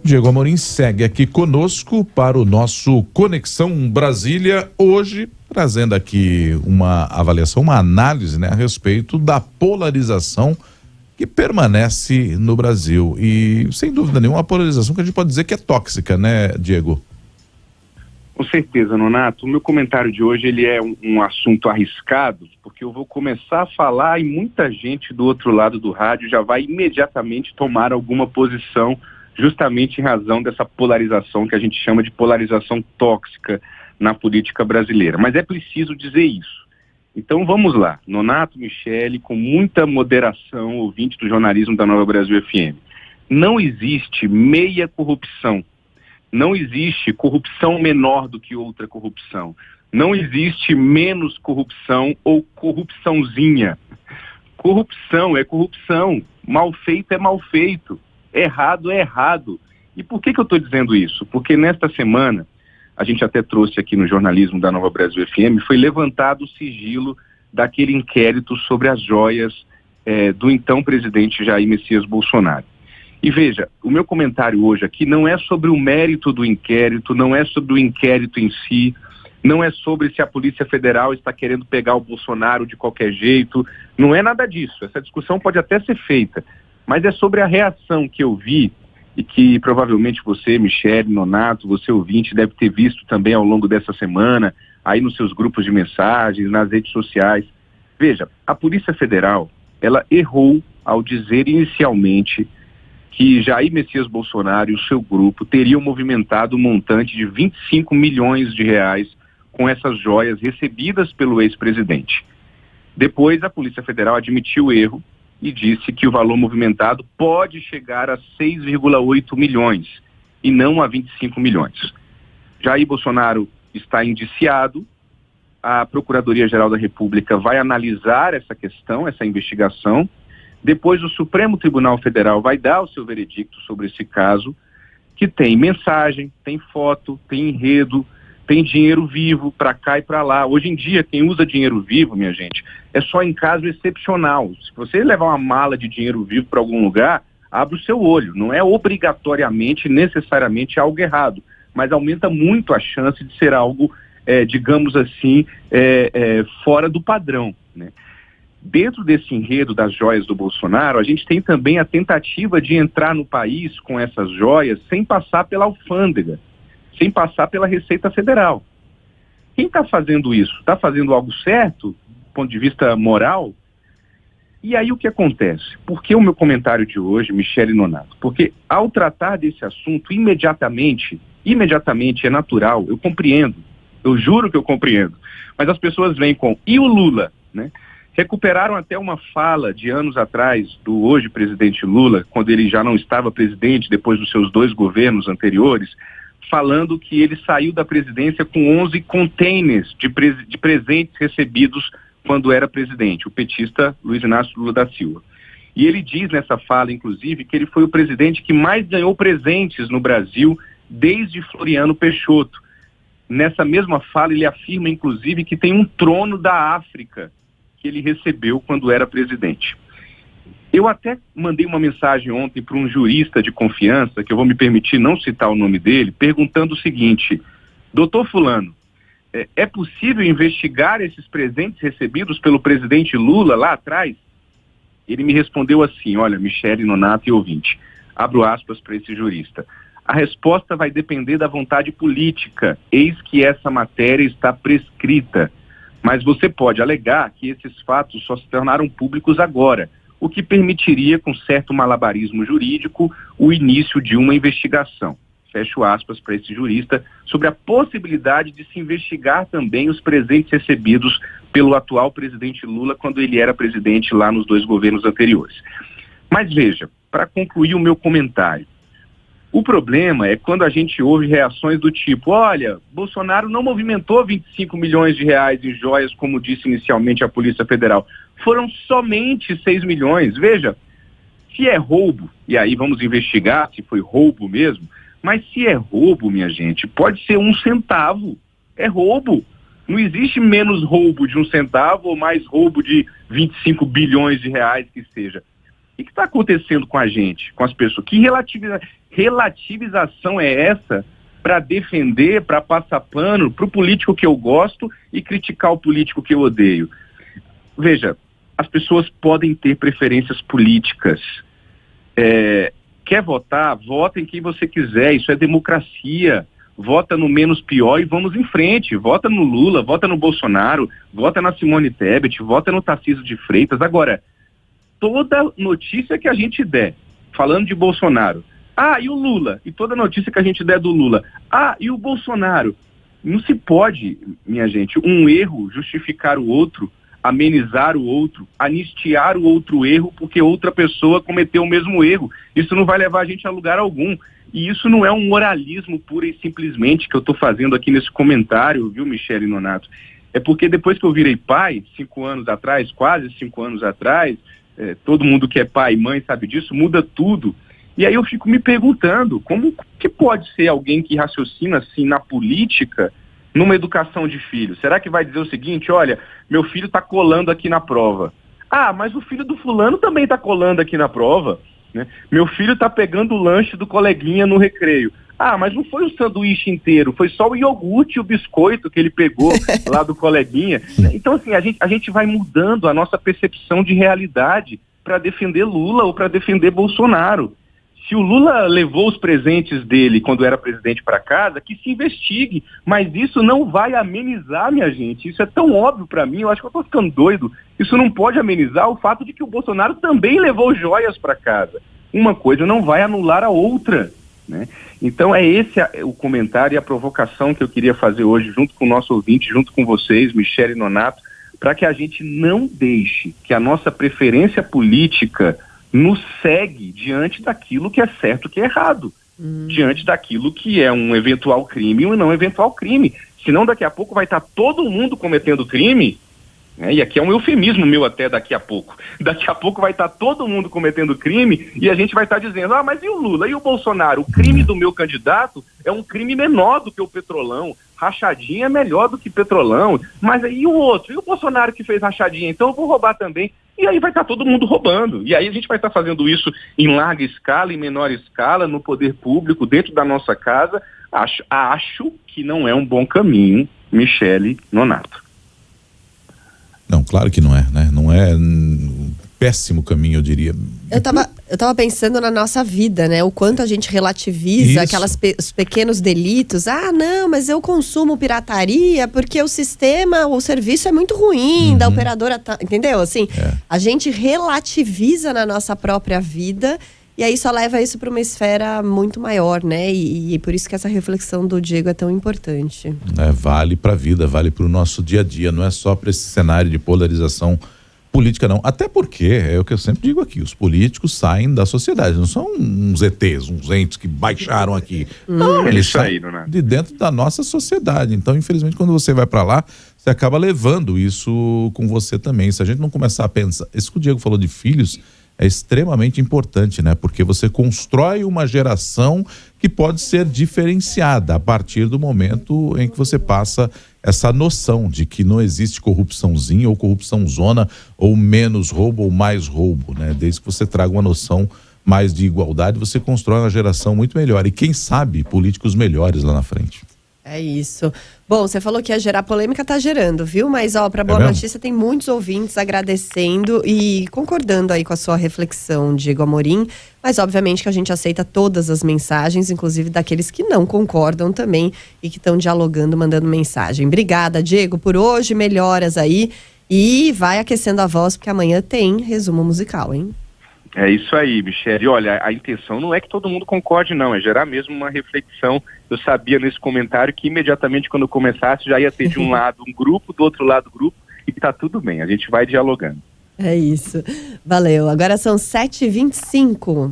Diego Amorim segue aqui conosco para o nosso Conexão Brasília, hoje trazendo aqui uma avaliação, uma análise, né, a respeito da polarização que permanece no Brasil e, sem dúvida nenhuma, uma polarização que a gente pode dizer que é tóxica, né, Diego? Com certeza, Nonato. O meu comentário de hoje ele é um assunto arriscado, porque eu vou começar a falar e muita gente do outro lado do rádio já vai imediatamente tomar alguma posição, justamente em razão dessa polarização que a gente chama de polarização tóxica na política brasileira. Mas é preciso dizer isso. Então vamos lá. Nonato, Michele, com muita moderação, ouvinte do jornalismo da Nova Brasil FM. Não existe meia corrupção. Não existe corrupção menor do que outra corrupção. Não existe menos corrupção ou corrupçãozinha. Corrupção é corrupção. Mal feito é mal feito. Errado é errado. E por que eu estou dizendo isso? Porque nesta semana, a gente até trouxe aqui no jornalismo da Nova Brasil FM, foi levantado o sigilo daquele inquérito sobre as joias do então presidente Jair Messias Bolsonaro. E veja, o meu comentário hoje aqui não é sobre o mérito do inquérito, não é sobre o inquérito em si, não é sobre se a Polícia Federal está querendo pegar o Bolsonaro de qualquer jeito, não é nada disso. Essa discussão pode até ser feita, mas é sobre a reação que eu vi e que provavelmente você, Michele, Nonato, você ouvinte, deve ter visto também ao longo dessa semana, aí nos seus grupos de mensagens, nas redes sociais. Veja, a Polícia Federal, ela errou ao dizer inicialmente que Jair Messias Bolsonaro e o seu grupo teriam movimentado um montante de 25 milhões de reais com essas joias recebidas pelo ex-presidente. Depois, a Polícia Federal admitiu o erro e disse que o valor movimentado pode chegar a 6,8 milhões e não a 25 milhões. Jair Bolsonaro está indiciado, a Procuradoria-Geral da República vai analisar essa questão, essa investigação. Depois o Supremo Tribunal Federal vai dar o seu veredicto sobre esse caso, que tem mensagem, tem foto, tem enredo, tem dinheiro vivo para cá e para lá. Hoje em dia, quem usa dinheiro vivo, minha gente, é só em caso excepcional. Se você levar uma mala de dinheiro vivo para algum lugar, abre o seu olho. Não é obrigatoriamente, necessariamente algo errado, mas aumenta muito a chance de ser algo, digamos assim, fora do padrão, né? Dentro desse enredo das joias do Bolsonaro, a gente tem também a tentativa de entrar no país com essas joias sem passar pela alfândega, sem passar pela Receita Federal. Quem está fazendo isso? Está fazendo algo certo, do ponto de vista moral? E aí o que acontece? Por que o meu comentário de hoje, Michele Nonato? Porque ao tratar desse assunto imediatamente é natural, eu compreendo, eu juro que eu compreendo, mas as pessoas vêm com, e o Lula, né? Recuperaram até uma fala de anos atrás do hoje presidente Lula, quando ele já não estava presidente, depois dos seus 2 governos anteriores, falando que ele saiu da presidência com 11 containers de presentes recebidos quando era presidente, o petista Luiz Inácio Lula da Silva. E ele diz nessa fala, inclusive, que ele foi o presidente que mais ganhou presentes no Brasil desde Floriano Peixoto. Nessa mesma fala, ele afirma, inclusive, que tem um trono da África que ele recebeu quando era presidente. Eu até mandei uma mensagem ontem para um jurista de confiança, que eu vou me permitir não citar o nome dele, perguntando o seguinte: doutor fulano, é possível investigar esses presentes recebidos pelo presidente Lula lá atrás? Ele me respondeu assim: olha, Michele, Nonato e ouvinte, abro aspas para esse jurista, a resposta vai depender da vontade política, eis que essa matéria está prescrita. Mas você pode alegar que esses fatos só se tornaram públicos agora, o que permitiria, com certo malabarismo jurídico, o início de uma investigação. Fecho aspas para esse jurista, sobre a possibilidade de se investigar também os presentes recebidos pelo atual presidente Lula quando ele era presidente lá nos 2 governos anteriores. Mas veja, para concluir o meu comentário, o problema é quando a gente ouve reações do tipo, olha, Bolsonaro não movimentou 25 milhões de reais em joias, como disse inicialmente a Polícia Federal. Foram somente 6 milhões. Veja, se é roubo, e aí vamos investigar se foi roubo mesmo, mas se é roubo, minha gente, pode ser 1 centavo. É roubo. Não existe menos roubo de 1 centavo ou mais roubo de 25 bilhões de reais que seja. O que está acontecendo com a gente, com as pessoas? Que relativização é essa para defender, para passar pano para o político que eu gosto e criticar o político que eu odeio? Veja, as pessoas podem ter preferências políticas. Quer votar? Vota em quem você quiser, isso é democracia. Vota no menos pior e vamos em frente. Vota no Lula, vota no Bolsonaro, vota na Simone Tebet, vota no Tarcísio de Freitas. Agora, toda notícia que a gente der, falando de Bolsonaro, e o Lula, e toda notícia que a gente der do Lula, e o Bolsonaro, não se pode, minha gente, um erro justificar o outro, amenizar o outro, anistiar o outro erro porque outra pessoa cometeu o mesmo erro. Isso não vai levar a gente a lugar algum. E isso não é um moralismo pura e simplesmente que eu estou fazendo aqui nesse comentário, viu, Michele Nonato? É porque depois que eu virei pai, 5 anos atrás, quase 5 anos atrás, todo mundo que é pai e mãe sabe disso, muda tudo. E aí eu fico me perguntando, como que pode ser alguém que raciocina assim na política, numa educação de filho? Será que vai dizer o seguinte, olha, meu filho está colando aqui na prova. Mas o filho do fulano também está colando aqui na prova, né? Meu filho está pegando o lanche do coleguinha no recreio. Mas não foi o sanduíche inteiro, foi só o iogurte e o biscoito que ele pegou lá do coleguinha. Então, assim, a gente vai mudando a nossa percepção de realidade para defender Lula ou para defender Bolsonaro. Se o Lula levou os presentes dele quando era presidente para casa, que se investigue. Mas isso não vai amenizar, minha gente. Isso é tão óbvio para mim, eu acho que eu estou ficando doido. Isso não pode amenizar o fato de que o Bolsonaro também levou joias para casa. Uma coisa não vai anular a outra, né? Então é esse o comentário e a provocação que eu queria fazer hoje, junto com o nosso ouvinte, junto com vocês, Michele Nonato, para que a gente não deixe que a nossa preferência política nos segue diante daquilo que é certo e que é errado, diante daquilo que é um eventual crime ou não eventual crime. Senão daqui a pouco vai estar todo mundo cometendo crime, né? E aqui é um eufemismo meu até daqui a pouco. Daqui a pouco vai estar todo mundo cometendo crime e a gente vai estar dizendo, mas e o Lula, e o Bolsonaro? O crime do meu candidato é um crime menor do que o Petrolão. Rachadinha é melhor do que Petrolão. Mas aí o outro? E o Bolsonaro que fez rachadinha? Então eu vou roubar também. E aí vai estar todo mundo roubando. E aí a gente vai estar fazendo isso em larga escala, em menor escala, no poder público, dentro da nossa casa. Acho que não é um bom caminho, Michele Nonato. Não, claro que não é, né? Não é um péssimo caminho, eu diria. Eu tava pensando na nossa vida, né? O quanto a gente relativiza os pequenos delitos. Não, mas eu consumo pirataria porque o serviço é muito ruim, da operadora, entendeu? Assim, a gente relativiza na nossa própria vida e aí só leva isso para uma esfera muito maior, né? E por isso que essa reflexão do Diego é tão importante. Vale para a vida, vale para o nosso dia a dia, não é só para esse cenário de polarização política, não. Até porque, é o que eu sempre digo aqui, os políticos saem da sociedade, não são uns ETs, uns entes que baixaram aqui. Não, eles saem de dentro da nossa sociedade. Então, infelizmente, quando você vai para lá, você acaba levando isso com você também. Se a gente não começar a pensar... Isso que o Diego falou de filhos é extremamente importante, né? Porque você constrói uma geração que pode ser diferenciada a partir do momento em que você passa essa noção de que não existe corrupçãozinha ou corrupção zona, ou menos roubo ou mais roubo, né? Desde que você traga uma noção mais de igualdade, você constrói uma geração muito melhor. E quem sabe, políticos melhores lá na frente. É isso. Bom, você falou que ia gerar polêmica, tá gerando, viu? Mas, pra Boa Notícia tem muitos ouvintes agradecendo e concordando aí com a sua reflexão, Diego Amorim. Mas, obviamente, que a gente aceita todas as mensagens, inclusive daqueles que não concordam também e que estão dialogando, mandando mensagem. Obrigada, Diego, por hoje. Melhoras aí. E vai aquecendo a voz, porque amanhã tem resumo musical, hein? É isso aí, Michele. Olha, a intenção não é que todo mundo concorde, não. É gerar mesmo uma reflexão. Eu sabia nesse comentário que imediatamente quando eu começasse já ia ter de um lado um grupo, do outro lado grupo, e tá tudo bem. A gente vai dialogando. É isso. Valeu. Agora são 7h25.